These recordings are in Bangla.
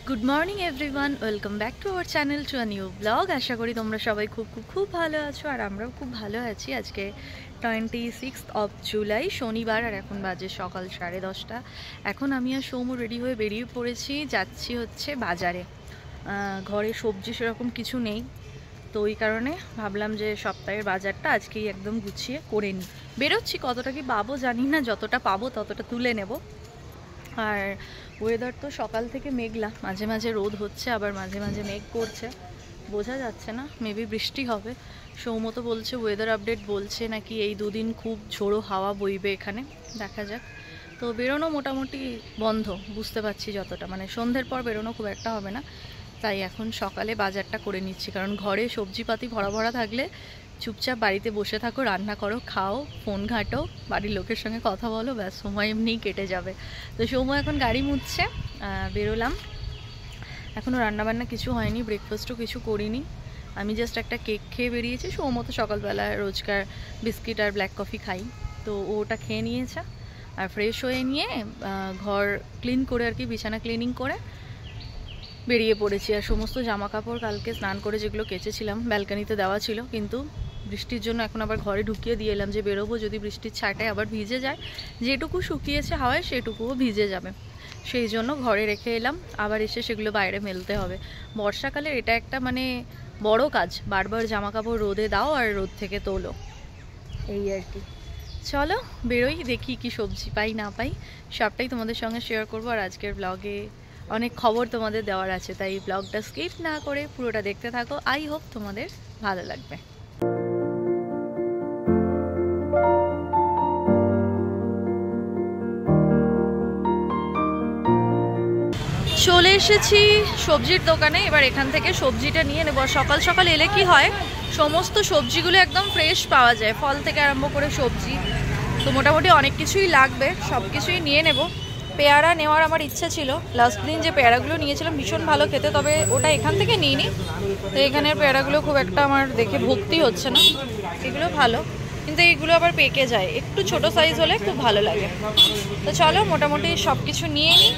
Good morning everyone, welcome back to our channel to a new blog. আশা করি তোমরা সবাই খুব ভালো আছো, আর আমরাও খুব ভালো আছি। আজকে 26 জুলাই শনিবার, আর এখন বাজে সকাল 10:30। এখন আমি আর সৌম্য রেডি হয়ে বেরিয়ে পড়েছি, যাচ্ছি হচ্ছে বাজারে। ঘরে সবজি সেরকম কিছু নেই, তো ওই কারণে ভাবলাম যে সপ্তাহের বাজারটা আজকেই একদম গুছিয়ে করে নিই। বেরোচ্ছি, কতটা কি পাবো জানি না, যতটা পাবো ততটা তুলে নেব। আর ওয়েদার তো সকাল থেকে মেঘলা, মাঝে মাঝে রোদ হচ্ছে, আবার মাঝে মাঝে মেঘ করছে, বোঝা যাচ্ছে না, মেবি বৃষ্টি হবে। সৌম্য তো বলছে, ওয়েদার আপডেট বলছে নাকি এই দুদিন খুব ঝোড়ো হাওয়া বইবে এখানে, দেখা যাক। তো বেরোনো মোটামুটি বন্ধ, বুঝতে পারছি যতটা, মানে সন্ধ্যের পর বেরোনো খুব একটা হবে না। তাই এখন সকালে বাজারটা করে নিচ্ছি, কারণ ঘরে সবজিপাতি ভরা ভরা থাকলে চুপচাপ বাড়িতে বসে থাকো, রান্না করো, খাও, ফোন ঘাঁটো, বাড়ির লোকের সঙ্গে কথা বলো, ব্যাস সময় এমনিই কেটে যাবে। তো সময় এখন গাড়ি মুছছে, বেরোলাম। এখনও রান্নাবান্না কিছু হয়নি, ব্রেকফাস্টও কিছু করিনি, আমি জাস্ট একটা কেক খেয়ে বেরিয়েছি। সৌম্য তো সকালবেলা রোজকার বিস্কিট আর ব্ল্যাক কফি খাই, তো ওটা খেয়ে নিয়েছে। আর ফ্রেশ হয়ে নিয়ে ঘর ক্লিন করে আর কি, বিছানা ক্লিনিং করে বেরিয়ে পড়েছি। আর সমস্ত জামা কাপড় কালকে স্নান করে যেগুলো কেচেছিলাম ব্যালকানিতে দেওয়া ছিল, কিন্তু বৃষ্টির জন্য এখন আবার ঘরে ঢুকিয়ে দিয়ে এলাম, যে বেরোবো যদি বৃষ্টির ছাঁটায় আবার ভিজে যায়, যেটুকু শুকিয়েছে হাওয়ায় সেটুকুও ভিজে যাবে, সেই জন্য ঘরে রেখে এলাম। আবার এসে সেগুলো বাইরে মেলতে হবে। বর্ষাকালের এটা একটা মানে বড় কাজ, বারবার জামা কাপড় রোদে দাও আর রোদ থেকে তোলো, এই আর কি। চলো বেরোই, দেখি কি সবজি পাই না পাই, সবটাই তোমাদের সঙ্গে শেয়ার করবো। আর আজকের ব্লগে অনেক খবর তোমাদের দেওয়ার আছে, তাই ব্লগটা স্কিপ না করে পুরোটা দেখতে থাকো। আই হোপ তোমাদের ভালো লাগবে। চলে এসেছি সবজির দোকানে, এবার এখান থেকে সবজিটা নিয়ে নেব। সকাল সকাল এলে কি হয়, সমস্ত সবজিগুলো একদম ফ্রেশ পাওয়া যায়, ফল থেকে আরম্ভ করে সবজি, তো মোটামুটি অনেক কিছুই লাগবে, সব কিছুই নিয়ে নেব। পেয়ারা নেওয়ার আমার ইচ্ছা ছিল, লাস্ট দিন যে পেয়ারাগুলো নিয়েছিলাম ভীষণ ভালো খেতে, তবে ওটা এখান থেকে নিইনি। তো এখানের পেয়ারাগুলো খুব একটা আমার দেখে ভক্তি হচ্ছে না, এগুলো ভালো, কিন্তু এইগুলো আবার পেকে যায়, একটু ছোট সাইজ হলে খুব ভালো লাগে। তো চলো মোটামুটি সব কিছু নিয়ে নিই,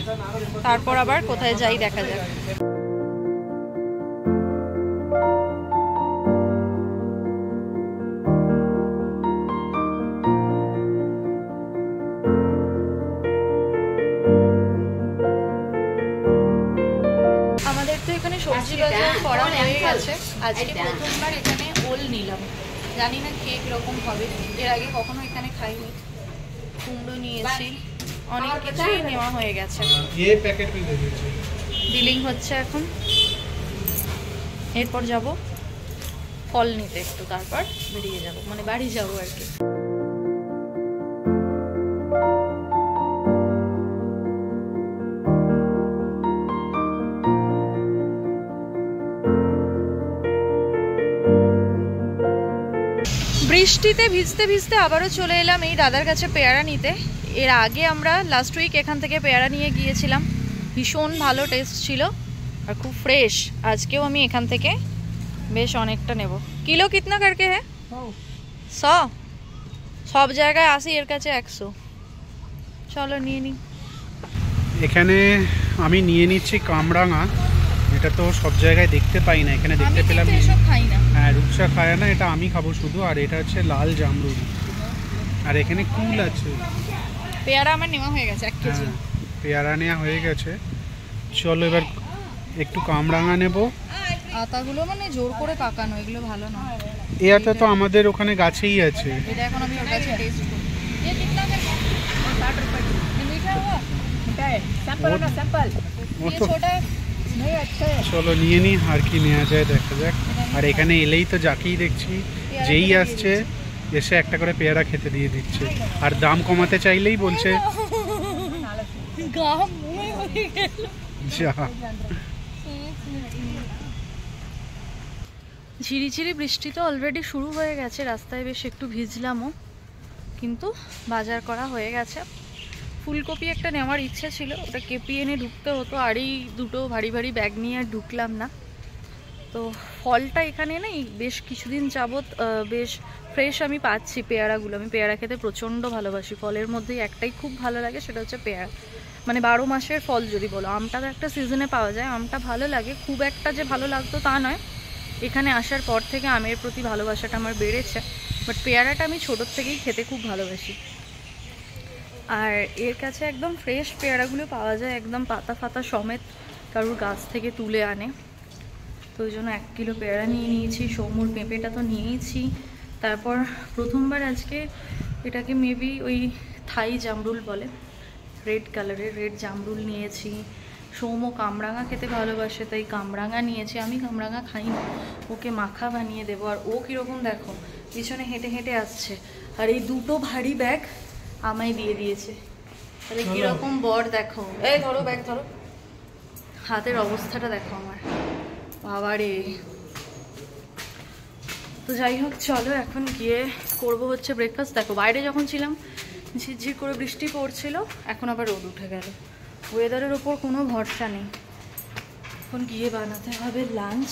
তারপর আবার কোথায় যাই দেখা যাক। আমাদের তো এখানে সবজি বাজার করা হয়ে গেছে, আজকে প্রথমবার এখানে ওল নিলাম, জানি না কেক রকম হবে, এর আগে কখনো এখানে খাইনি। কুমড়ো নিয়েছি, অনেক কিছুই নেওয়া হয়ে গেছে। বিলিং হচ্ছে এখন, এরপর যাব ফল নিতে একটু, তারপর বেরিয়ে যাব, মানে বাড়ি যাব আর কি। বৃষ্টিতে ভিজতে ভিজতে আবারও চলে এলাম এই দাদার কাছে পেয়ারা নিতে। এর আগে আমরা লাস্ট উইক এখান থেকে পেয়ারা নিয়ে গিয়েছিলাম, ভীষণ ভালো টেস্ট ছিল আর খুব ফ্রেশ। আজকেও আমি এখান থেকে বেশ অনেকটা নেব। কিলো কিতনা করকে হ্যাঁ? 100, সব জায়গায় 80, এর কাছে 100। চলো নিয়ে নিই। এখানে আমি নিয়ে নিচ্ছি কামরাঙা, এটা তো সব জায়গায় দেখতে পাই না, এখানে দেখতে পেলাম। খাই না, হ্যাঁ, রূপসা খায় না, এটা আমি খাবো শুধু। আর এটা হচ্ছে লাল জামরুল, আর এখানে কুল আছে। পেয়ারা আমার নেওয়া হয়ে গেছে 1 কেজি। পেয়ারা নেওয়া হয়ে গেছে, চলো এবার একটু কামরাঙা নেব। আতাগুলো মানে জোর করে পাকানো, এগুলো ভালো না। এই আতা তো আমাদের ওখানে গাছেই আছে। এটা এখন আমি ওর কাছে টেস্ট করব। ये कितना का है? 60 रुपए। ये मीठा हुआ? मीठा है। सैंपल ना सैंपल। ये छोटा है? नहीं अच्छा है। চলো নিয়ে নিই, আর কি নেওয়া যায় দেখা যাক। আর এখানে এলেই তো যাকেই দেখছি, যেই আসছে এসে একটা করে পেয়ারা খেতে দিয়ে দিচ্ছে, আর দাম কমাতে চাইলেই বলছে গাম মুয়ে হয়ে গেল। যা। ঝিরিঝিরি বৃষ্টি তো অলরেডি শুরু হয়ে গেছে, রাস্তায় বেশ একটু ভিজলামও, কিন্তু বাজার করা হয়ে গেছে। ফুলকপি একটা নেওয়ার ইচ্ছা ছিল, ওটা কেপি এনে ঢুকতে হতো, আর এই দুটো ভারী ভারী ব্যাগ নিয়ে আর ঢুকলাম না। তো ফলটা এখানে নেই, বেশ কিছুদিন যাবত বেশ ফ্রেশ আমি পাচ্ছি পেয়ারাগুলো। আমি পেয়ারা খেতে প্রচণ্ড ভালোবাসি, ফলের মধ্যে একটাই খুব ভালো লাগে, সেটা হচ্ছে পেয়ারা। মানে 12 মাসের ফল যদি বলো। আমটা তো একটা সিজনে পাওয়া যায়, আমটা ভালো লাগে, খুব একটা যে ভালো লাগতো তা নয়। এখানে আসার পর থেকে আমের প্রতি ভালোবাসাটা আমার বেড়েছে, বাট পেয়ারাটা আমি ছোটোর থেকেই খেতে খুব ভালোবাসি। আর এর কাছে একদম ফ্রেশ পেয়ারাগুলো পাওয়া যায়, একদম পাতা ফাতা সমেত কারুর গাছ থেকে তুলে আনে। তো ওই জন্য 1 কিলো পেয়ারা নিয়ে নিয়েছি। সৌমুর পেঁপেটা তো নিয়েইছি। তারপর প্রথমবার আজকে এটাকে মেবি ওই থাই জামরুল বলে, রেড কালারের রেড জামরুল নিয়েছি। সৌম কামরাঙা খেতে ভালোবাসে, তাই কামরাঙা নিয়েছি। আমি কামরাঙা খাই না, ওকে মাখা বানিয়ে দেবো। আর ও কীরকম দেখো, পিছনে হেঁটে হেঁটে আসছে, আর এই 2টো ভারী ব্যাগ আমায় দিয়ে দিয়েছে। তাহলে কীরকম বর দেখো। এই ধরো ব্যাগ ধরো, হাতের অবস্থাটা দেখো আমার, বাবারে। তো যাই হোক, চলো এখন গিয়ে করবো হচ্ছে ব্রেকফাস্ট। দেখো বাইরে যখন ছিলাম ঝিরঝির করে বৃষ্টি পড়ছিল, এখন আবার রোদ উঠে গেল। ওয়েদারের ওপর কোনো ভরসা নেই। এখন গিয়ে বানাতে হবে লাঞ্চ,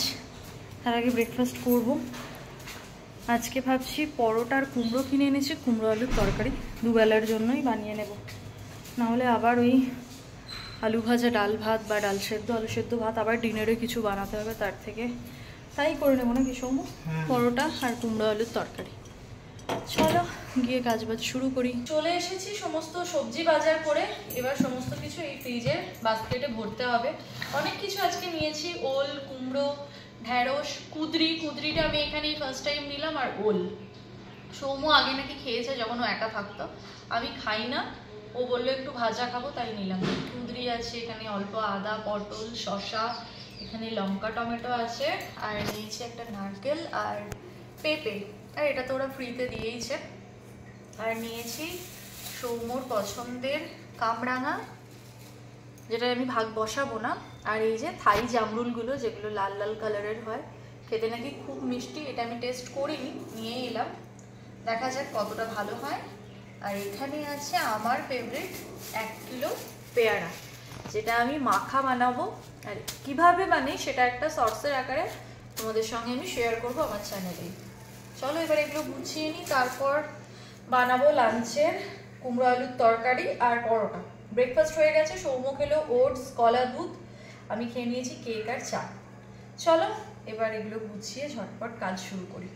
তার আগে ব্রেকফাস্ট করব। আজকে ভাবছি পরোটা আর কুমড়ো কিনে এনেছি, কুমড়ো আলুর তরকারি দুবেলার জন্যই বানিয়ে নেব। নাহলে আবার ওই আলু ভাজা ডাল ভাত বা ডাল সেদ্ধ আলু সেদ্ধ ভাত আবার ডিনারে কিছু বানাতে হবে, তার থেকে তাই করে নেবো নাকি সৌম্য, পরোটা আর কুমড়ো আলুর তরকারি। চলো গিয়ে কাজবাজ শুরু করি। চলে এসেছি সমস্ত সবজি বাজার করে, এবার সমস্ত কিছু এই ফ্রিজের বাস্কেটে ভরতে হবে। অনেক কিছু আজকে নিয়েছি, ওল, কুমড়ো, ঢেঁড়স, কুদরিটা আমি এখানেই ফার্স্ট টাইম নিলাম, আর ওল। সৌম্য আগে নাকি খেয়েছে যখন ও একা থাকতো, আমি খাই না, ও বললো একটু ভাজা খাবো তাই নিলাম। কুদরি আছে এখানে, অল্প আদা, পটল, শসা, এখানে লঙ্কা টমেটো আছে, আর নিয়েছি একটা নারকেল আর পেঁপে, আর এটা তো ওরা ফ্রিতে দিয়েইছে। আর নিয়েছি সৌম্যর পছন্দের কামরাঙা, যেটা আমি ভাগ বসাবো না, আর এই যে থাই জামরুলগুলো যেগুলো লাল লাল কালারের হয়, খেতে নাকি খুব মিষ্টি। এটা আমি টেস্ট করিনি, নিয়ে এলাম, দেখা যাক কতটা ভালো হয়। আর এখানে আছে আমার ফেভারিট 1 কিলো পেয়ারা, যেটা আমি মাখা বানাবো। আর কিভাবে বানাই সেটা একটা শর্টসের আকারে তোমাদের সঙ্গে আমি শেয়ার করবো আমার চ্যানেলে। চলো এবার এগুলো গুছিয়ে নিই, তারপর বানাবো লাঞ্চের কুমড়ো আলুর তরকারি আর পরোটা। ব্রেকফাস্ট হয়ে গেছে, সৌম্য খেলো ওটস, কলা দুধ, আমি খেয়ে নিয়েছি কেক আর চা। চলো এবার এগুলো গুছিয়ে ঝটপট কাজ শুরু করি।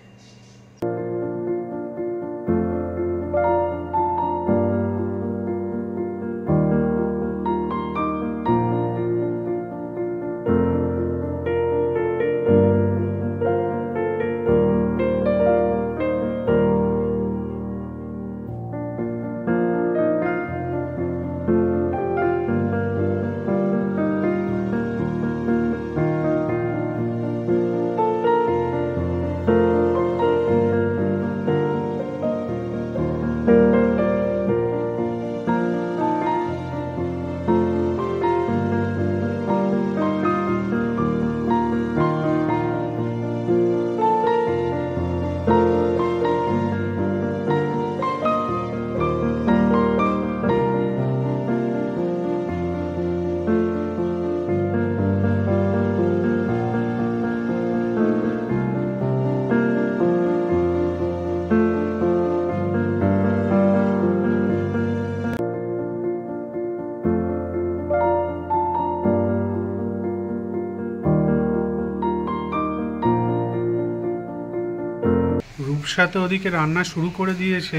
রূপসা তো ওদিকে রান্না শুরু করে দিয়েছে,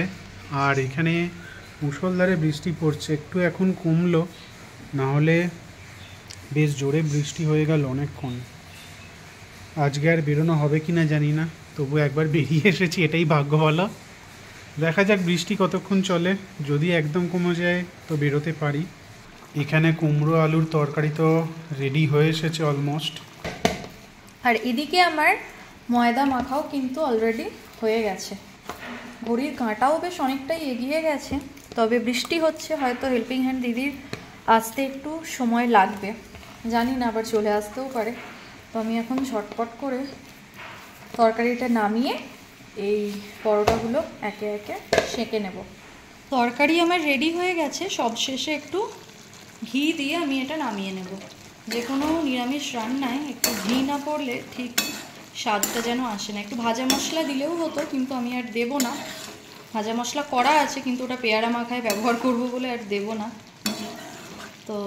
আর এখানে মুষলধারে বৃষ্টি পড়ছে। একটু এখন কমলো, না হলে বেশ জোরে বৃষ্টি হয়ে গেল অনেকক্ষণ। আজকে আর বেরোনো হবে কি না জানি না, তবু একবার বেরিয়ে এসেছি, এটাই ভাগ্য বলো। দেখা যাক বৃষ্টি কতক্ষণ চলে, যদি একদম কমে যায় তো বেরোতে পারি। এখানে কুমড়ো আলুর তরকারি তো রেডি হয়ে এসেছে অলমোস্ট। আর এদিকে আমার ময়দা মাখাও কিন্তু অলরেডি হয়ে গেছে। ঘড়ির কাঁটাও বেশ অনেকটাই এগিয়ে গেছে, তবে বৃষ্টি হচ্ছে, হয়তো হেল্পিং হ্যান্ড দিদির আসতে একটু সময় লাগবে, জানি না আবার চলে আসতেও পারে। তো আমি এখন ঝটপট করে তরকারিটা নামিয়ে এই পরোটাগুলো একে একে সেঁকে নেব। তরকারি আমার রেডি হয়ে গেছে, সব শেষে একটু ঘি দিয়ে আমি এটা নামিয়ে নেব। যে কোনো নিরামিষ রান্নায় একটু ঘি না পড়লে ঠিক স্বাদটা যেন আসে না। একটু ভাজা মশলা দিলেও হতো, কিন্তু আমি আর দেবো না। ভাজা মশলা করা আছে, কিন্তু ওটা পেয়ারা মাখায় ব্যবহার করব বলে আর দেবো না। তো তো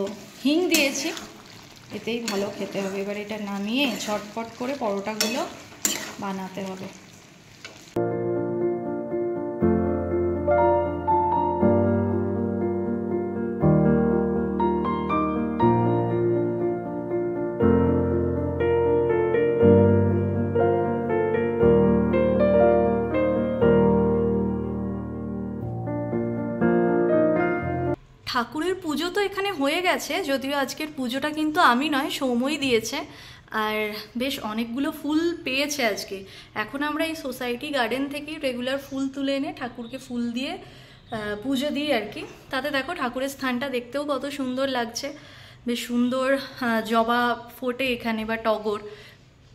হিং দিয়েছি, এতেই ভালো খেতে হবে। এবার এটা নামিয়ে ঝটপট করে পরোটাগুলো বানাতে হবে। ঠাকুরের পুজো তো এখানে হয়ে গেছে, যদিও আজকের পুজোটা কিন্তু আমি নয়, সৌমই দিয়েছে। আর বেশ অনেকগুলো ফুল পেয়েছে আজকে। এখন আমরা এই সোসাইটি গার্ডেন থেকেই রেগুলার ফুল তুলে এনে ঠাকুরকে ফুল দিয়ে পুজো দিই আর কি। তাতে দেখো ঠাকুরের স্থানটা দেখতেও কত সুন্দর লাগছে, বেশ সুন্দর জবা ফোটে এখানে বা টগর,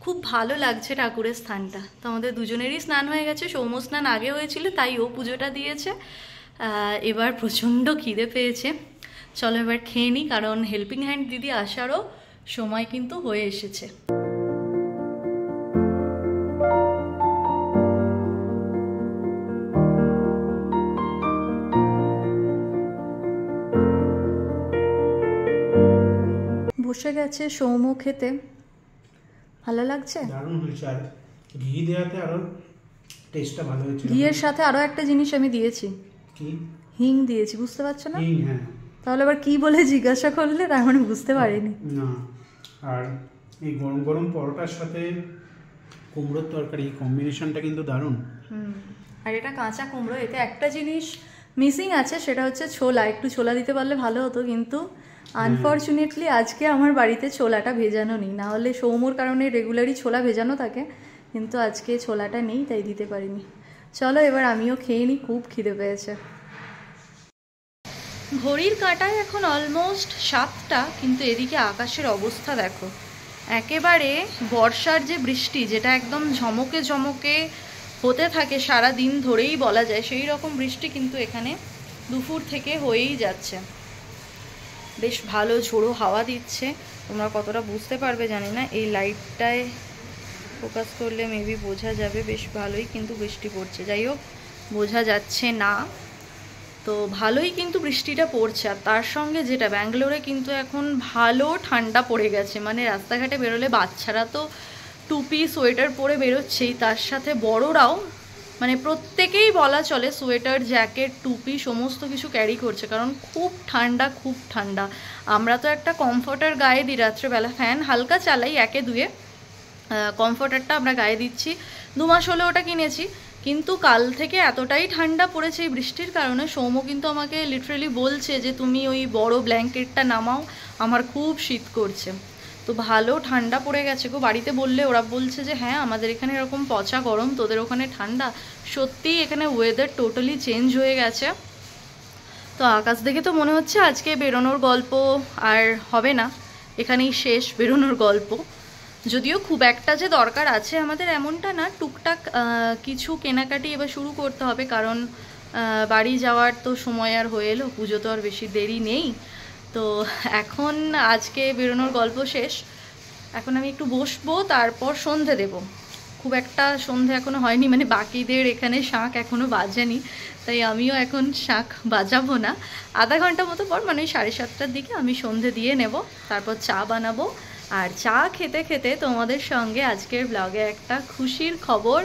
খুব ভালো লাগছে ঠাকুরের স্থানটা। তো আমাদের দুজনেরই স্নান হয়ে গেছে, সৌম্য স্নান আগে হয়েছিল তাই ও পুজোটা দিয়েছে। এবার প্রচণ্ড খিদে পেয়েছে, চলো এবার খেয়ে নিই, কারণ হেল্পিং হ্যান্ড দিদি আসারও সময় কিন্তু হয়ে এসেছে। বসে গেছে সৌম্য খেতে, ভালো লাগছে, দারুণ হয়েছে। আর ঘি দেওয়াতে আরো টেস্টটা ভালো হয়েছে। ঘিয়ের সাথে আরো একটা জিনিস আমি দিয়েছি, কি? হিং দিয়েছি, বুঝতে পারছো না? হিং, হ্যাঁ। তাহলে আবার কি বলে জিজ্ঞাসা করলে, তার মানে বুঝতে পারিনি। না, আর এই গরম গরম পরোটার সাথে কুমড়োর তরকারি, কম্বিনেশনটা কিন্তু দারুণ। আর এটা কাঁচা কুমড়ো, এতে একটা জিনিস মিসিং আছে, সেটা হচ্ছে ছোলা। একটু ছোলা দিতে পারলে ভালো হতো, কিন্তু আনফর্চুনেটলি আজকে আমার বাড়িতে ছোলাটা ভেজানো নেই। না হলে সৌম্যর কারণে রেগুলারই ছোলা ভেজানো থাকে, কিন্তু আজকে ছোলাটা নেই তাই দিতে পারিনি। চলো এবার আমিও খেয়ে নিই, খুব খিদে পেয়েছে। ঘড়ির কাঁটায় এখন অলমোস্ট 7টা, কিন্তু এদিকে আকাশের অবস্থা দেখো, একেবারে বর্ষার যে বৃষ্টি, যেটা একদম ঝমকে ঝমকে হতে থাকে সারা দিন ধরেই বলা যায়, সেই রকম বৃষ্টি কিন্তু এখানে দুপুর থেকে হয়েই যাচ্ছে। বেশ ভালো ঝোড়ো হাওয়া দিচ্ছে, তোমরা কতটা বুঝতে পারবে জানি না, এই লাইটটায় ফোকাস করলে মেবি বোঝা যাবে, বেশ ভালোই কিন্তু বৃষ্টি পড়ছে। যাই হোক, বোঝা যাচ্ছে না তো ভালোই কিন্তু বৃষ্টিটা পড়ছে। আর তার সঙ্গে যেটা, ব্যাঙ্গালোরে কিন্তু এখন ভালো ঠান্ডা পড়ে গেছে, মানে রাস্তাঘাটে বেরোলে বাচ্চারা তো টুপি সোয়েটার পরে বেরোচ্ছেই, তার সাথে বড়রাও, মানে প্রত্যেকেই বলা চলে সোয়েটার জ্যাকেট টুপি সমস্ত কিছু ক্যারি করছে, কারণ খুব ঠান্ডা, খুব ঠান্ডা। আমরা তো একটা কমফর্টার গায়ে দিই রাত্রেবেলা, ফ্যান হালকা চালাই একে দুয়ে, কমফর্টারটা আমরা গায়ে দিচ্ছি। 2 মাস হলে ওটা কিনেছি, কিন্তু কাল থেকে এতটাই ঠান্ডা পড়েছে এই বৃষ্টির কারণে, সৌম্য কিন্তু আমাকে লিটারেলি বলছে যে তুমি ওই বড় ব্ল্যাঙ্কেটটা নামাও, আমার খুব শীত করছে। তো ভালো ঠান্ডা পড়ে গেছে গো। বাড়িতে বললে ওরা বলছে যে হ্যাঁ আমাদের এখানে এরকম পচা গরম, তোদের ওখানে ঠান্ডা। সত্যিই এখানে ওয়েদার টোটালি চেঞ্জ হয়ে গেছে। তো আকাশ দেখে তো মনে হচ্ছে আজকে বেরোনোর গল্প আর হবে না, এখানেই শেষ বেরোনোর গল্প। যদিও খুব একটা যে দরকার আছে আমাদের এমনটা না, টুকটাক কিছু কেনাকাটি এবার শুরু করতে হবে, কারণ বাড়ি যাওয়ার তো সময় আর হয়ে এলো, পুজো তো আর বেশি দেরি নেই। তো এখন আজকে বেরোনোর গল্প শেষ, এখন আমি একটু বসবো, তারপর সন্ধে দেব। খুব একটা সন্ধে এখনো হয়নি, মানে বাকিদের এখানে শাঁখ এখনো বাজেনি, তাই আমিও এখন শাঁখ বাজাবো না। আধা ঘন্টা মতো পর, মানে 7:30টার দিকে আমি সন্ধে দিয়ে নেব, তারপর চা বানাবো। আর চা খেতে খেতে তোমাদের সঙ্গে আজকের ব্লগে একটা খুশির খবর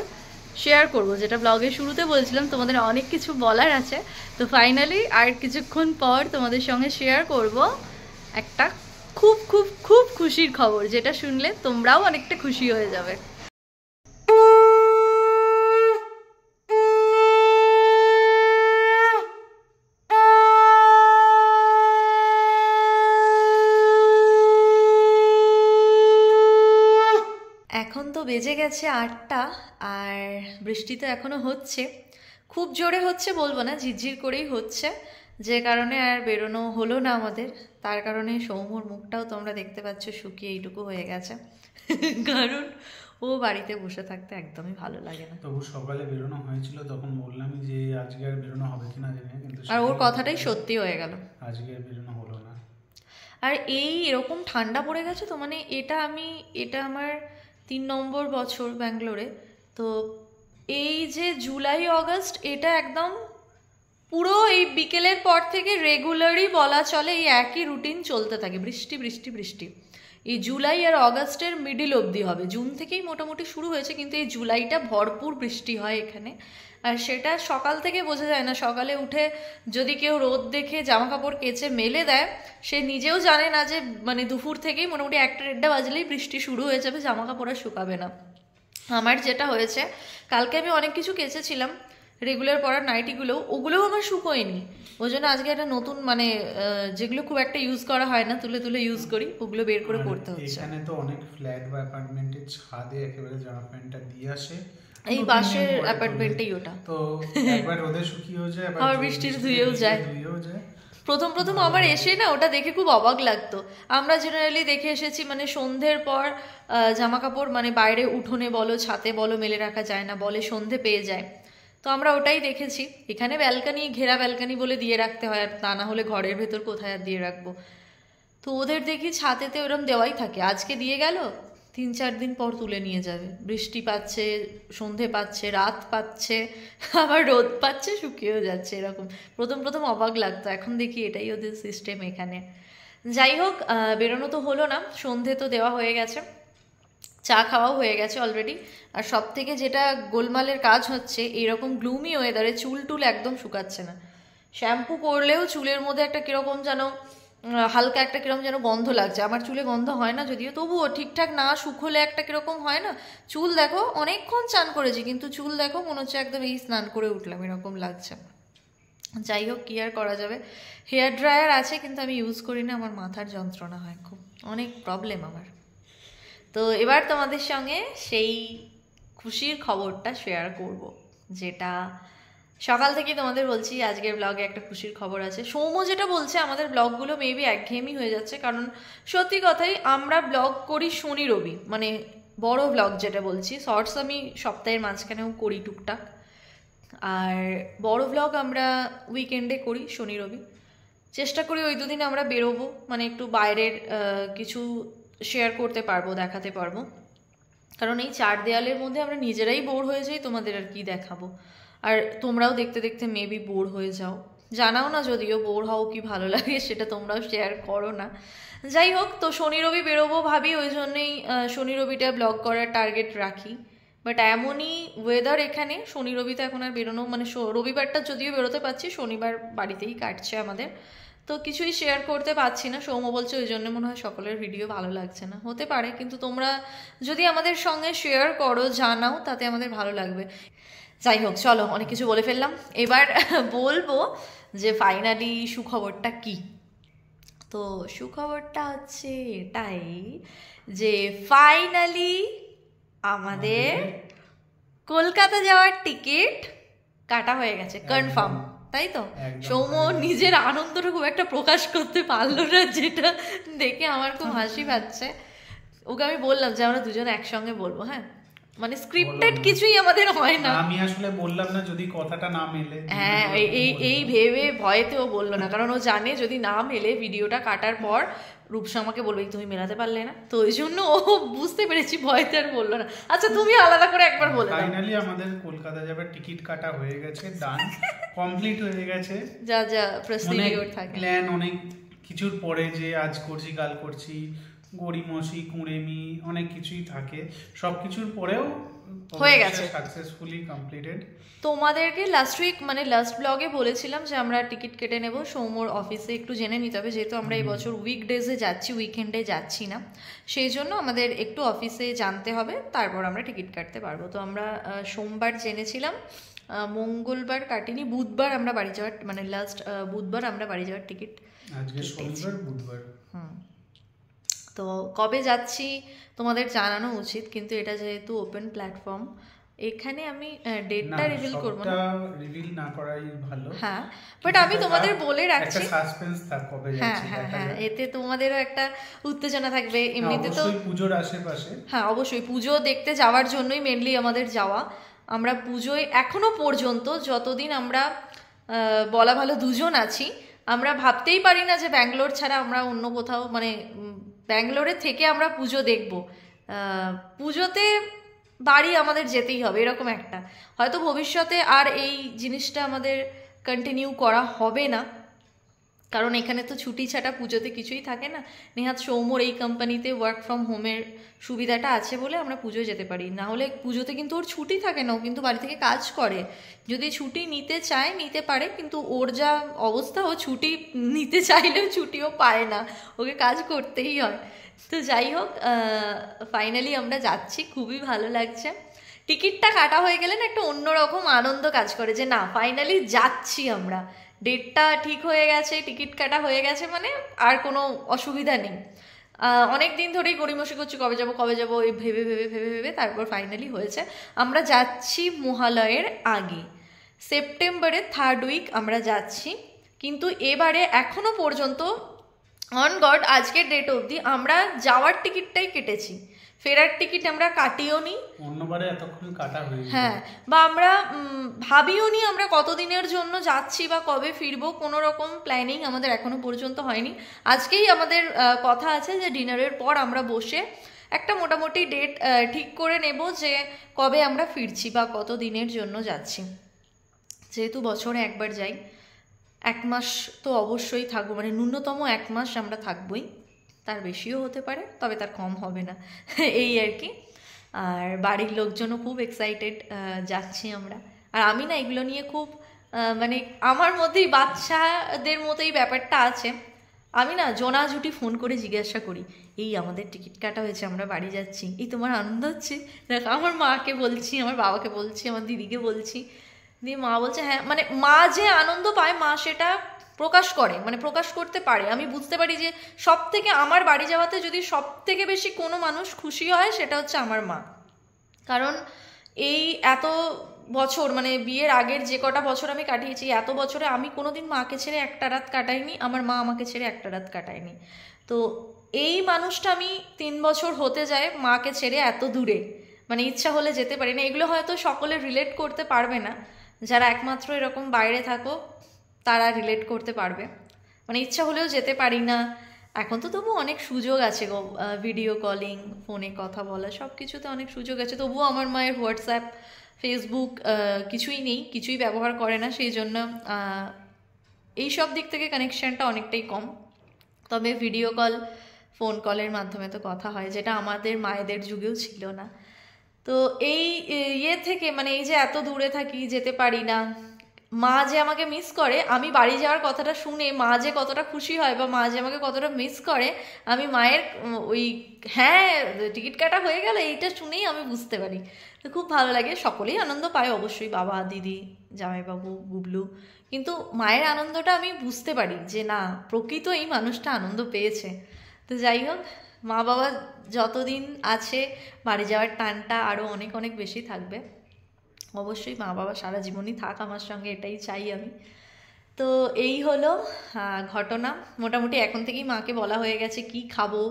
শেয়ার করব, যেটা ব্লগের শুরুতে বলছিলাম তোমাদের অনেক কিছু বলার আছে। তো ফাইনালি আর কিছুক্ষণ পর তোমাদের সঙ্গে শেয়ার করব একটা খুব খুব খুব খুশির খবর, যেটা শুনলে তোমরাও অনেকটা খুশি হয়ে যাবে। এখন তো বেজে গেছে 8টা, আর বৃষ্টি তো এখনো হচ্ছে, খুব জোরে হচ্ছে বলবো না, ঝিরঝির করেই হচ্ছে, যে কারণে আর বেরোনো হলো না আমাদের। তার কারণে সৌম্যর মুখটাও তোমরা দেখতে পাচ্ছ শুকিয়ে এইটুকু হয়ে গেছে, কারণ ও বাড়িতে বসে থাকতে একদমই ভালো লাগে না। তবু সকালে বেরোনো হয়েছিল, তখন বললামই যে আজকে আর বেরোনো হবে কিনা জানি না, কিন্তু আর ওর কথাটাই সত্যি হয়ে গেল, আজকে আর বেরোনো হলো না। আর এই এরকম ঠান্ডা পড়ে গেছে তো, মানে এটা আমার 3 নম্বর বছর ব্যাঙ্গালোরে। তো এই যে জুলাই অগাস্ট, এটা একদম পুরো এই বিকেলের পর থেকে রেগুলারই বলা চলে এই একই রুটিন চলতে থাকে, বৃষ্টি বৃষ্টি বৃষ্টি। এই জুলাই আর অগাস্টের মিডিল অবধি হবে, জুন থেকেই মোটামুটি শুরু হয়েছে, কিন্তু এই জুলাইটা ভরপুর বৃষ্টি হয় এখানে। আর সেটা সকাল থেকে বোঝা যায় না, সকালে উঠে যদি কেউ রোদ দেখে জামা কাপড় কেচে মেলে দেয়, সে নিজেও জানে না যে মানে দুপুর থেকেই মোটামুটি 1টা-1.5 বাজলেই বৃষ্টি শুরু হয়ে যাবে, জামা কাপড় আর শুকাবে না। আমার যেটা হয়েছে, কালকে আমি অনেক কিছু কেচেছিলাম রেগুলার পরার নাইটিগুলো, ওগুলোও আমার শুকোয়নি। ওই জন্য আজকে একটা নতুন মানে যেগুলো খুব একটা ইউজ করা হয় না, তুলে তুলে ইউজ করি, ওগুলো বের করে পড়তে হচ্ছে। এখানে তো অনেক ফ্ল্যাট বা অ্যাপার্টমেন্টের ছাদে একেবারে জামা প্যান্টটা দিয়ে আসে, এই পাশের অ্যাপার্টমেন্টেই ওটা, তো একবার রোদে শুকিয়েও যায়, আবার বৃষ্টির ধুয়েও যায়। প্রথম প্রথম আমার এসে না ওটা দেখে খুব অবাক লাগতো। আমরা জেনারেলি দেখে এসেছি মানে সন্ধ্যের পর জামা কাপড় মানে বাইরে উঠোনে বলো ছাদে বলো মেলে রাখা যায় না, বলে সন্ধে পেয়ে যায়, তো আমরা ওটাই দেখেছি। এখানে ব্যালকানি, ঘেরা ব্যালকানি বলে দিয়ে রাখতে হয়, আর তা না হলে ঘরের ভেতর কোথায় আর দিয়ে রাখবো। তো ওদের দেখি ছাদেতে ওরম দেওয়াই থাকে, আজকে দিয়ে গেল 3-4 দিন পর তুলে নিয়ে যাবে। বৃষ্টি পাচ্ছে, সন্ধে পাচ্ছে, রাত পাচ্ছে, আবার রোদ পাচ্ছে, শুকিয়েও যাচ্ছে, এরকম। প্রথম প্রথম অবাক লাগতো, এখন দেখি এটাই ওদের সিস্টেম এখানে। যাই হোক, বেরোনো তো হলো না, সন্ধে তো দেওয়া হয়ে গেছে, চা খাওয়াও হয়ে গেছে অলরেডি। আর সব থেকে যেটা গোলমালের কাজ হচ্ছে, এরকম গ্লুমি ওয়েদারে চুল টুল একদম শুকাচ্ছে না। শ্যাম্পু করলেও চুলের মধ্যে একটা কিরকম যেন হালকা একটা কিরকম যেন গন্ধ লাগছে। আমার চুলে গন্ধ হয় না যদিও, তবুও ঠিকঠাক না শুকোলে একটা কিরকম হয় না। চুল দেখো অনেকক্ষণ চান করেছি, কিন্তু চুল দেখো মনে হচ্ছে একদম এই স্নান করে উঠলাম এরকম লাগছে। যাই হোক, কি আর করা যাবে। হেয়ার ড্রায়ার আছে কিন্তু আমি ইউজ করি না, আমার মাথার যন্ত্রণা হয় খুব, অনেক প্রবলেম আমার। তো এবার তোমাদের সঙ্গে সেই খুশির খবরটা শেয়ার করব, যেটা সকাল থেকে তোমাদের বলছি। আজকের ব্লগে একটা খুশির খবর আছে। সৌম্য যেটা বলছে, আমাদের ব্লগগুলো মেবি একঘেয়েমি হয়ে যাচ্ছে, কারণ সত্যি কথাই আমরা ব্লগ করি শনি রবি, মানে বড় ব্লগ যেটা বলছি। শর্টস আমি সপ্তাহের মাঝখানেও করি টুকটাক, আর বড় ব্লগ আমরা উইকেন্ডে করি শনি রবি। চেষ্টা করি ওই দুদিন আমরা বেরোবো, মানে একটু বাইরের কিছু শেয়ার করতে পারবো, দেখাতে পারবো। কারণ এই 4 দেয়ালের মধ্যে আমরা নিজেরাই বোর হয়ে যাই, তোমাদের আর কি দেখাবো। আর তোমরাও দেখতে দেখতে মেবি বোর হয়ে যাও, জানাও না যদিও বোর হও কি ভালো লাগে, সেটা তোমরাও শেয়ার করো না। যাই হোক, তো শনি রবি বেরোবো ভাবি, ওই জন্যই শনি রবিটা ব্লগ করার টার্গেট রাখি। বাট এমনই ওয়েদার এখানে, শনি রবিতে এখন আর বেরোনো মানে রবিবারটা যদিও বেরোতে পারছি, শনিবার বাড়িতেই কাটছে আমাদের, তো কিছুই শেয়ার করতে পারছি না। সৌম্য বলছে ওই জন্য মনে হয় সকলের ভিডিও ভালো লাগছে না, হতে পারে, কিন্তু তোমরা যদি আমাদের সঙ্গে শেয়ার করো, জানাও, তাতে আমাদের ভালো লাগবে। যাই হোক, চলো অনেক কিছু বলে ফেললাম, এবার বলবো যে ফাইনালি সুখবরটা কি। তো সুখবরটা হচ্ছে এটাই যে ফাইনালি আমাদের কলকাতা যাওয়ার টিকিট কাটা হয়ে গেছে, কনফার্ম, তাই তো? সৌম্য নিজের আনন্দটা খুব একটা প্রকাশ করতে পারলো না, যেটা দেখে আমার খুব হাসি পাচ্ছে। ওকে আমি বললাম যে আমরা দুজন একসঙ্গে বলবো, হ্যাঁ, মানে স্ক্রিপ্টেড কিছুই আমাদের হয় না। আমি আসলে বললাম না যদি কথাটা না মেলে, হ্যাঁ, এই ভেবে ভয়েতে ও বললো না, কারণ ও জানে যদি না মেলে ভিডিওটা কাটার পর রূপসা আমাকে বলবে তুমি মেলাতে পারলে না, তো ওই জন্য ও বুঝতে পেরেছি, ভয়েতে আর বললো না। আচ্ছা, তুমি আলাদা করে একবার বলে দাও। ফাইনালি আমাদের কলকাতা যাবার টিকিট কাটা হয়ে গেছে, ডান, কমপ্লিট হয়ে গেছে। যা যা প্রসিডিউর থাকে, প্ল্যান অনেক কিছুর পরে, যে আজ করছি কাল করছি, গড়িমসি কুঁড়েমি অনেক কিছুই থাকে, সব কিছুর পরেও হয়ে গেছে, সাকসেসফুলি কমপ্লিটেড। তোমাদেরকে লাস্ট উইক মানে লাস্ট ব্লগে বলেছিলাম যে আমরা টিকিট কেটে নেব। সৌম্যর অফিসে একটু জেনে নিতে হবে, যেহেতু আমরা এই বছর উইকডেজে যাচ্ছি, উইকেন্ডে যাচ্ছি না, সেই জন্য আমাদের একটু অফিসে জানতে হবে, তারপর আমরা টিকিট কাটতে পারবো। তো আমরা সোমবার জেনেছিলাম, মঙ্গলবার কাটিনি, বুধবার আমরা বাড়ি যাওয়ার মানে লাস্ট বুধবার আমরা বাড়ি যাওয়ার টিকিট। আজকে শনিবার, বুধবার। তো কবে যাচ্ছি তোমাদের জানানো উচিত, কিন্তু এটা যেহেতু ওপেন প্ল্যাটফর্ম, এখানে আমি ডেটটা রিভিল করব না, রিভিল না করাই ভালো। হ্যাঁ, বাট আমি তোমাদের বলে রাখছি, একটা সাসপেন্স থাক কবে যাচ্ছি। হ্যাঁ, এতে তোমাদেরও একটা উত্তেজনা থাকবে। এমনিতে তো পুজোর আশেপাশে, হ্যাঁ অবশ্যই পুজো দেখতে যাওয়ার জন্যই মেনলি আমাদের যাওয়া। আমরা পুজোয় এখনো পর্যন্ত যতদিন আমরা বলা ভালো দুজন আছি, আমরা ভাবতেই পারি না যে ব্যাঙ্গালোর ছাড়া আমরা অন্য কোথাও মানে ব্যাঙ্গালোরে থেকে আমরা পুজো দেখব। পুজোতে বাড়ি আমাদের যেতেই হবে, এরকম একটা। হয়তো ভবিষ্যতে আর এই জিনিসটা আমাদের কন্টিনিউ করা হবে না, কারণ এখানে তো ছুটি ছাটা পুজোতে কিছুই থাকে না। নেহাত সৌম্যর এই কোম্পানিতে ওয়ার্ক ফ্রম হোমের সুবিধাটা আছে বলে আমরা পুজোয় যেতে পারি, না হলে পুজোতে কিন্তু ওর ছুটি থাকে না, ও কিন্তু বাড়ি থেকে কাজ করে। যদি ছুটি নিতে চায় নিতে পারে, কিন্তু ওর যা অবস্থা ও ছুটি নিতে চাইলেও ছুটিও পায় না, ওকে কাজ করতেই হয়। তো যাই হোক, ফাইনালি আমরা যাচ্ছি, খুবই ভালো লাগছে। টিকিটটা কাটা হয়ে গেলে না একটা অন্যরকম আনন্দ কাজ করে, যে না ফাইনালি যাচ্ছি আমরা, ডেটটা ঠিক হয়ে গেছে, টিকিট কাটা হয়ে গেছে, মানে আর কোনো অসুবিধা নেই। অনেক দিন ধরেই গড়িমসি করছি কবে যাবো এই ভেবে ভেবে ভেবে ভেবে তারপর ফাইনালি হয়েছে। আমরা যাচ্ছি মহালয়ের আগে, সেপ্টেম্বরের 3rd উইক আমরা যাচ্ছি। কিন্তু এবারে এখনো পর্যন্ত অন গড আজকের ডেট অবধি আমরা যাওয়ার টিকিটটাই কেটেছি, ফেরার টিকিট আমরা কাটিও নি, অন্যবারে এতক্ষণ কাটা হয়ে যায়। হ্যাঁ, বা আমরা ভাবিও নি আমরা কতদিনের জন্য যাচ্ছি বা কবে ফিরবো, কোনো রকম প্ল্যানিং আমাদের এখনো পর্যন্ত হয়নি। আজকেই আমাদের কথা আছে যে ডিনারের পর আমরা বসে একটা মোটামুটি ডেট ঠিক করে নেব যে কবে আমরা ফিরছি বা কত দিনের জন্য যাচ্ছি। যেহেতু বছরে একবার যাই, 1 মাস তো অবশ্যই থাকবো, মানে ন্যূনতম 1 মাস আমরা থাকবোই, তার বেশিও হতে পারে, তবে তার কম হবে না এই আর কি। আর বাড়ির লোকজনও খুব এক্সাইটেড, যাচ্ছি আমরা। আর আমি না এগুলো নিয়ে খুব মানে আমার মধ্যেই বাচ্চাদের মতোই ব্যাপারটা আছে। আমি না জোনাজুটি ফোন করে জিজ্ঞাসা করি, এই আমাদের টিকিট কাটা হয়েছে, আমরা বাড়ি যাচ্ছি, এই তোমার আনন্দ হচ্ছে? দেখ, আমার মাকে বলছি, আমার বাবাকে বলছি, আমার দিদিকে বলছি, দিয়ে মা বলছে হ্যাঁ। মানে মা যে আনন্দ পায়, মা সেটা প্রকাশ করে, মানে প্রকাশ করতে পারে। আমি বুঝতে পারি যে সব থেকে আমার বাড়ি যাওয়াতে যদি সব থেকে বেশি কোনো মানুষ খুশি হয় সেটা হচ্ছে আমার মা। কারণ এই এত বছর, মানে বিয়ের আগের যে কটা বছর আমি কাটিয়েছি, এত বছরে আমি কোনোদিন মাকে ছেড়ে একটা রাত কাটাইনি, আমার মা আমাকে ছেড়ে একটা রাত কাটায়নি। তো এই মানুষটা আমি 3 বছর হতে যায় মাকে ছেড়ে এত দূরে, মানে ইচ্ছা হলে যেতে পারি না। এগুলো হয়তো সকলে রিলেট করতে পারবে না, যারা একমাত্র এরকম বাইরে থাকো তারা রিলেট করতে পারবে। মানে ইচ্ছা হলেও যেতে পারি না। এখন তো তবু অনেক সুযোগ আছে গো, ভিডিও কলিং, ফোনে কথা বলা, সব কিছুতে অনেক সুযোগ আছে। তবুও আমার মায়ের হোয়াটসঅ্যাপ, ফেসবুক কিছুই নেই, কিছুই ব্যবহার করে না, সেই জন্য এই সব দিক থেকে কানেকশানটা অনেকটাই কম। তবে ভিডিও কল, ফোন কলের মাধ্যমে তো কথা হয়, যেটা আমাদের মায়েদের যুগেও ছিল না। তো এই ইয়ে থেকে, মানে এই যে এত দূরে থাকি, যেতে পারি না, মা যে আমাকে মিস করে, আমি বাড়ি যাওয়ার কথাটা শুনে মা যে কতটা খুশি হয় বা মা যে আমাকে কতটা মিস করে, আমি মায়ের ওই হ্যাঁ টিকিট কাটা হয়ে গেল এইটা শুনেই আমি বুঝতে পারি। তো খুব ভালো লাগে, সকলেই আনন্দ পায় অবশ্যই, বাবা, দিদি, জামাইবাবু, বুবলু, কিন্তু মায়ের আনন্দটা আমি বুঝতে পারি যে না, প্রকৃত এই মানুষটা আনন্দ পেয়েছে। তো যাই হোক, মা বাবা যতদিন আছে বাড়ি যাওয়ার টানটা আরও অনেক অনেক বেশি থাকবে। অবশ্যই মা বাবা সারা জীবনই থাক আমার সঙ্গে, এটাই চাই আমি। তো এই হলো ঘটনা। মোটামুটি এখন থেকেই মাকে বলা হয়ে গেছে কি খাবো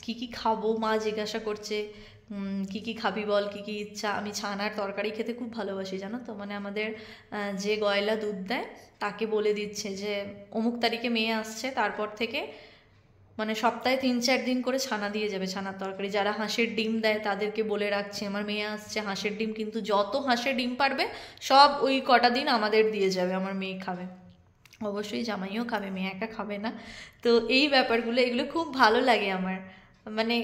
কি কি খাবো, মা জিজ্ঞাসা করছে কি কি খাবি বল, কি কি ইচ্ছা। আমি ছানার তরকারি খেতে খুব ভালোবাসি জানো তো, মানে আমাদের যে গয়লা দুধ দেয় তাকে বলে দিচ্ছে যে অমুক তারিখে মেয়ে আসছে, তারপর থেকে মানে সপ্তাহে 3-4 দিন করে ছানা দিয়ে যাবে, ছানার তরকারি। যারা হাঁসের ডিম দেয় তাদেরকে বলে রাখছে আমার মেয়ে আসছে, হাঁসের ডিম কিন্তু যত হাঁসের ডিম পারবে সব ওই কটা দিন আমাদের দিয়ে যাবে, আমার মেয়ে খাবে। অবশ্যই জামাইও খাবে, মেয়ে একা খাবে না। তো এই ব্যাপারগুলো, এগুলো খুব ভালো লাগে আমার। মানে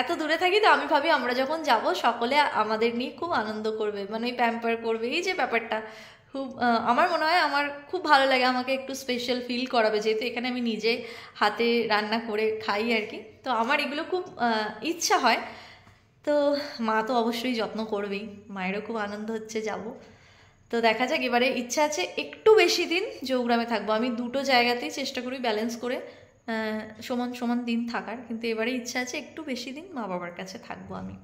এত দূরে থাকি তো আমি ভাবি আমরা যখন যাব সকলে আমাদের নিয়ে খুব আনন্দ করবে, মানে ওই প্যাম্পার করবে, এই যে ব্যাপারটা খুব আমার মনে হয় আমার খুব ভালো লাগে, আমাকে একটু স্পেশাল ফিল করাবে, যেহেতু এখানে আমি নিজে হাতে রান্না করে খাই আর কি। তো আমার এগুলো খুব ইচ্ছা হয়। তো মা তো অবশ্যই যত্ন করবেই, মায়েরও খুব আনন্দ হচ্ছে যাব। তো দেখা যাক, এবারে ইচ্ছা আছে একটু বেশি দিন চৌগ্রামে থাকবো। আমি দুটো জায়গাতেই চেষ্টা করি ব্যালেন্স করে সমান সমান দিন থাকার, কিন্তু এবারে ইচ্ছা আছে একটু বেশি দিন মা বাবার কাছে থাকবো আমি।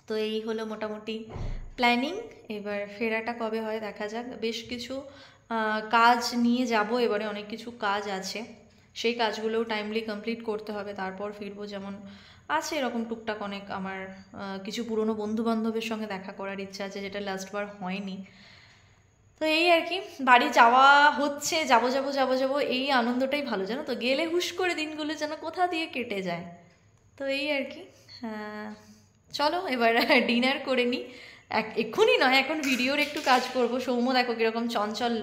তো এই হলো মোটামুটি প্ল্যানিং। এবার ফেরাটা কবে হয় দেখা যাক। বেশ কিছু কাজ নিয়ে যাব এবারে, অনেক কিছু কাজ আছে, সেই কাজগুলোও টাইমলি কমপ্লিট করতে হবে, তারপর ফিরবো। যেমন আছে এরকম টুকটাক অনেক, আমার কিছু পুরনো বন্ধু বান্ধবের সঙ্গে দেখা করার ইচ্ছা আছে, যেটা লাস্টবার হয়নি। তো এই আর কি, বাড়ি যাওয়া হচ্ছে, যাবো যাবো যাবো যাবো, এই আনন্দটাই ভালো জানো তো, গেলে হুশ করে দিনগুলো যেন কোথা দিয়ে কেটে যায়। তো এই আর কি, চলো এবার ডিনার করে নিই। এক্ষুনি নয়, এখন ভিডিওর একটু কাজ করব। সৌম্য দেখো কীরকম চঞ্চল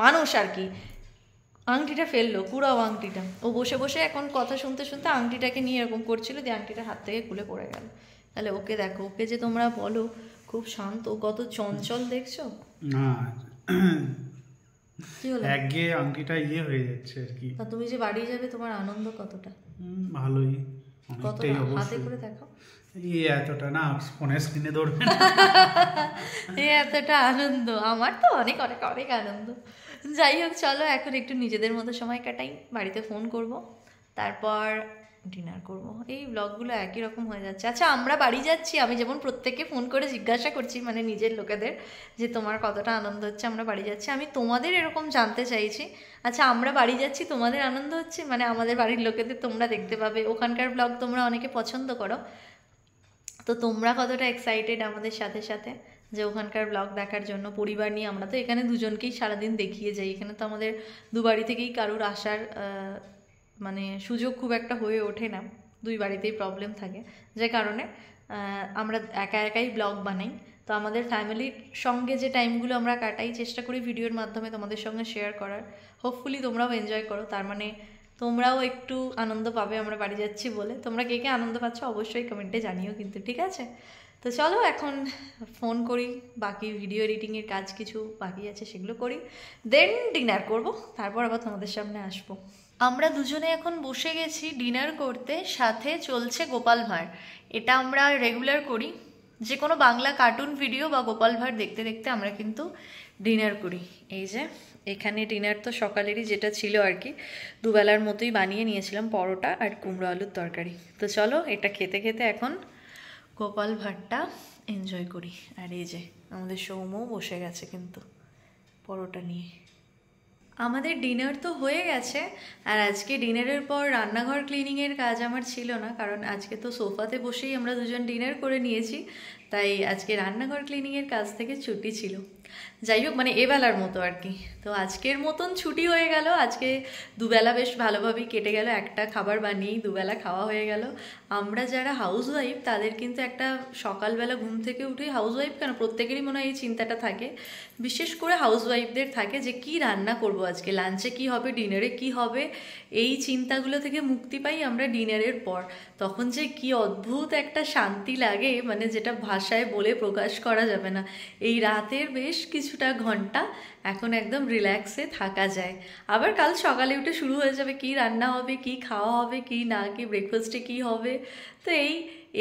মানুষ আর কি, আংটিটা ফেললো, কুড়াও আংটিটা। ও বসে বসে এখন কথা শুনতে শুনতে আংটিটাকে নিয়ে এরকম করছিল, দিয়ে আংটিটা হাত থেকে খুলে পড়ে গেল। তাহলে ওকে দেখো, ওকে যে তোমরা বলো খুব শান্ত, ও কত চঞ্চল দেখছো না। কি হলো, একঘেয়ে আংটিটা ইয়ে হয়ে যাচ্ছে আর কি। তা তুমি যে বাড়ি যাবে তোমার আনন্দ কতটা? ভালোই, কতটা হাতে করে দেখাও। এই এতটা না, ফোনের স্ক্রিনে ধরবে এই এতটা আনন্দ, আমার তো অনেক অনেক অনেক আনন্দ। যাই হোক, চলো এখন একটু নিজেদের মতো সময় কাটাই, বাড়িতে ফোন করব, তারপর ডিনার করব। এই ব্লগগুলো একই রকম হয়ে যাচ্ছে। আচ্ছা, আমরা বাড়ি যাচ্ছি, আমি যেমন প্রত্যেককে ফোন করে জিজ্ঞাসা করছি, মানে নিজের লোকেদের, যে তোমার কতটা আনন্দ হচ্ছে আমরা বাড়ি যাচ্ছি, আমি তোমাদের এরকম জানতে চাইছি। আচ্ছা, আমরা বাড়ি যাচ্ছি, তোমাদের আনন্দ হচ্ছে? মানে আমাদের বাড়ির লোকেদের তোমরা দেখতে পাবে, ওখানকার ব্লগ তোমরা অনেকে পছন্দ করো, তো তোমরা কতটা এক্সাইটেড আমাদের সাথে সাথে যে ওখানকার ব্লগ দেখার জন্য? পরিবার নিয়ে আমরা তো এখানে দুজনকেই সারাদিন দেখিয়ে যাই, এখানে তো আমাদের দু বাড়ি থেকেই কারুর আসার মানে সুযোগ খুব একটা হয়ে ওঠে না, দুই বাড়িতেই প্রবলেম থাকে, যে কারণে আমরা একা একাই ব্লগ বানাই। তো আমাদের ফ্যামিলির সঙ্গে যে টাইমগুলো আমরা কাটাই, চেষ্টা করি ভিডিওর মাধ্যমে তোমাদের সঙ্গে শেয়ার করার। হোপফুলি তোমরাও এনজয় করো, তার মানে তোমরাও একটু আনন্দ পাবে আমরা বাড়ি যাচ্ছি বলে। তোমরা কে কে আনন্দ পাচ্ছ অবশ্যই কমেন্টে জানিও কিন্তু, ঠিক আছে? তো চলো এখন ফোন করি, বাকি ভিডিও এডিটিংয়ের কাজ কিছু বাকি আছে সেগুলো করি, দেন ডিনার করব, তারপর আবার তোমাদের সামনে আসবো। আমরা দুজনে এখন বসে গেছি ডিনার করতে, সাথে চলছে গোপাল ভাঁড়। এটা আমরা রেগুলার করি, যে কোনো বাংলা কার্টুন ভিডিও বা গোপাল ভাঁড় দেখতে দেখতে আমরা কিন্তু ডিনার করি। এই যে এখানে ডিনার তো সকালেরই যেটা ছিল আর কি, দুবেলার মতোই বানিয়ে নিয়েছিলাম, পরোটা আর কুমড়ো আলুর তরকারি। তো চলো এটা খেতে খেতে এখন গোপাল ভাঁড়টা এনজয় করি। আর এই যে আমাদের সৌম্যও বসে গেছে কিন্তু পরোটা নিয়ে। আমাদের ডিনার তো হয়ে গেছে, আর আজকে ডিনারের পর রান্নাঘর ক্লিনিংয়ের কাজ আমার ছিল না, কারণ আজকে তো সোফাতে বসেই আমরা দুজন ডিনার করে নিয়েছি, তাই আজকে রান্নাঘর ক্লিনিংয়ের কাজ থেকে ছুটি ছিল। যাই হোক, মানে এবেলার মতো আর কি। তো আজকের মতন ছুটি হয়ে গেল, আজকে দুবেলা বেশ ভালোভাবেই কেটে গেল, একটা খাবার বানিয়েই দুবেলা খাওয়া হয়ে গেল। আমরা যারা হাউসওয়াইফ তাদের কিন্তু একটা সকালবেলা ঘুম থেকে উঠেই, হাউসওয়াইফ কেন প্রত্যেকেরই মনে হয় এই চিন্তাটা থাকে, বিশেষ করে হাউসওয়াইফদের থাকে যে কি রান্না করব আজকে, লাঞ্চে কি হবে, ডিনারে কি হবে, এই চিন্তাগুলো থেকে মুক্তি পাই আমরা ডিনারের পর। তখন যে কি অদ্ভুত একটা শান্তি লাগে, মানে যেটা ভাষায় বলে প্রকাশ করা যাবে না। এই রাতের বেশ কিছুটা ঘন্টা এখন একদম রিল্যাক্সে থাকা যায়। আবার কাল সকালে উঠে শুরু হয়ে যাবে কি রান্না হবে, কি খাওয়া হবে, কি না, কি ব্রেকফাস্টে কি হবে। তো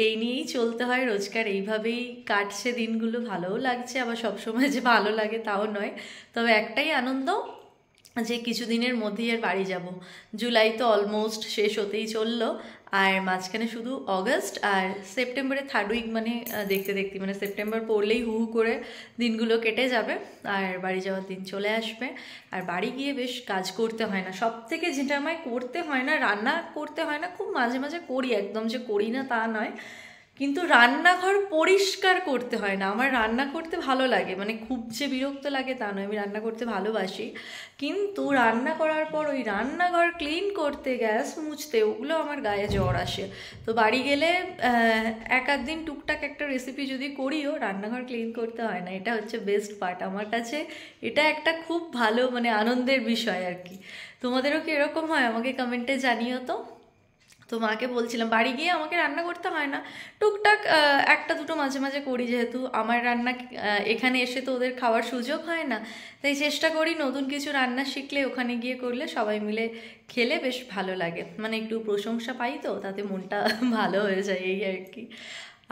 এই নিয়েই চলতে হয় রোজকার, এইভাবেই কাটছে দিনগুলো। ভালোও লাগছে, আবার সবসময় যে ভালো লাগে তাও নয়, তবে একটাই আনন্দ যে কিছুদিনের মধ্যেই আর বাড়ি যাব। জুলাই তো অলমোস্ট শেষ হতেই চললো, আর মাঝখানে শুধু অগস্ট আর সেপ্টেম্বরের থার্ড উইক, মানে দেখতে দেখতে মানে সেপ্টেম্বর পড়লেই হু হু করে দিনগুলো কেটে যাবে, আর বাড়ি যাওয়ার দিন চলে আসবে। আর বাড়ি গিয়ে বেশ কাজ করতে হয় না, সব থেকে যেটা আমায় করতে হয় না, রান্না করতে হয় না, খুব মাঝে মাঝে করি, একদম যে করি না তা নয়, কিন্তু রান্নাঘর পরিষ্কার করতে হয় না। আমার রান্না করতে ভালো লাগে, মানে খুব যে বিরক্ত লাগে তা নয়, আমি রান্না করতে ভালোবাসি, কিন্তু রান্না করার পর ওই রান্নাঘর ক্লিন করতে, গ্যাস মুছতে, ওগুলো আমার গায়ে জ্বর আসে। তো বাড়ি গেলে এক আধ দিন টুকটাক একটা রেসিপি যদি করিও, রান্নাঘর ক্লিন করতে হয় না, এটা হচ্ছে বেস্ট পার্ট আমার কাছে। এটা একটা খুব ভালো মানে আনন্দের বিষয় আর কি। তোমাদেরও কি এরকম হয়? আমাকে কমেন্টে জানিও তো। তো মাকে বলছিলাম বাড়ি গিয়ে আমাকে রান্না করতে হয় না, টুকটাক একটা দুটো মাঝে মাঝে করি, যেহেতু আমার রান্না এখানে এসে তো ওদের খাওয়ার সুযোগ হয় না, তাই চেষ্টা করি নতুন কিছু রান্না শিখলে ওখানে গিয়ে করলে সবাই মিলে খেলে বেশ ভালো লাগে, মানে একটু প্রশংসা পাই তো তাতে মনটা ভালো হয়ে যায়, এই আর কি।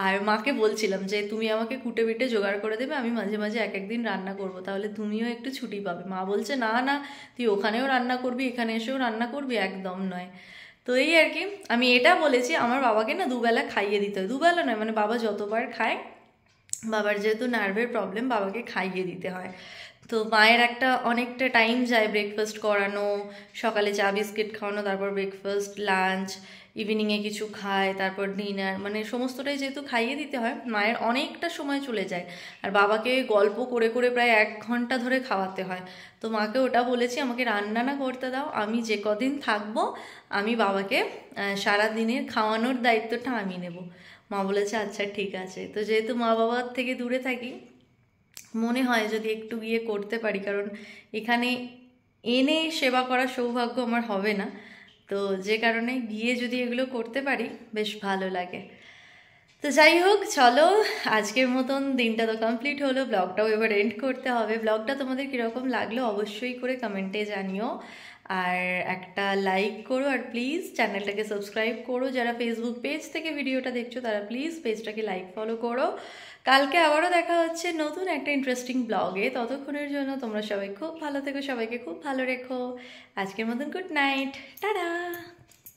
আর মাকে বলছিলাম যে তুমি আমাকে কুটে বিটে জোগাড় করে দেবে, আমি মাঝে মাঝে এক একদিন রান্না করব, তাহলে তুমিও একটু ছুটি পাবে। মা বলছে না না, তুই ওখানেও রান্না করবি এখানে এসেও রান্না করবি, একদম নয়। তো এই আর কি, আমি এটা বলেছি আমার বাবাকে না দুবেলা খাইয়ে দিতে হয়, দুবেলা নয় মানে বাবা যতবার খায়, বাবার যেহেতু নার্ভের প্রবলেম, বাবাকে খাইয়ে দিতে হয়। তো মায়ের একটা অনেকটা টাইম যায় ব্রেকফাস্ট করানো, সকালে চা বিস্কিট খাওয়ানো, তারপর ব্রেকফাস্ট, লাঞ্চ, ইভিনিংয়ে কিছু খায়, তারপর ডিনার, মানে সমস্তটাই যেহেতু খাইয়ে দিতে হয়, মায়ের অনেকটা সময় চলে যায়। আর বাবাকে গল্প করে করে প্রায় 1 ঘন্টা ধরে খাওয়াতে হয়। তো মাকে ওটা বলেছি আমাকে রান্না না করতে দাও, আমি যে কদিন থাকবো আমি বাবাকে সারা দিনের খাওয়ানোর দায়িত্বটা আমি নেব। মা বলেছে আচ্ছা ঠিক আছে। তো যেহেতু মা বাবার থেকে দূরে থাকি, মনে হয় যদি একটু গিয়ে করতে পারি, কারণ এখানে এনে সেবা করার সৌভাগ্য আমার হবে না, তো যে কারণে গিয়ে যদি এগুলো করতে পারি বেশ ভালো লাগে। তো যাই হোক, চলো আজকের মতন দিনটা তো কমপ্লিট হলো, ব্লগটাও এবার এন্ড করতে হবে। ব্লগটা তোমাদের কীরকম লাগলো অবশ্যই করে কমেন্টে জানিও, আর একটা লাইক করো, আর প্লিজ চ্যানেলটাকে সাবস্ক্রাইব করো। যারা ফেসবুক পেজ থেকে ভিডিওটা দেখছো তারা প্লিজ পেজটাকে লাইক ফলো করো। কালকে আবারও দেখা হচ্ছে নতুন একটা ইন্টারেস্টিং ব্লগে। ততক্ষণের জন্য তোমরা সবাই খুব ভালো থেকো, সবাইকে খুব ভালো রেখো। আজকের মতন গুড নাইট, টাটা।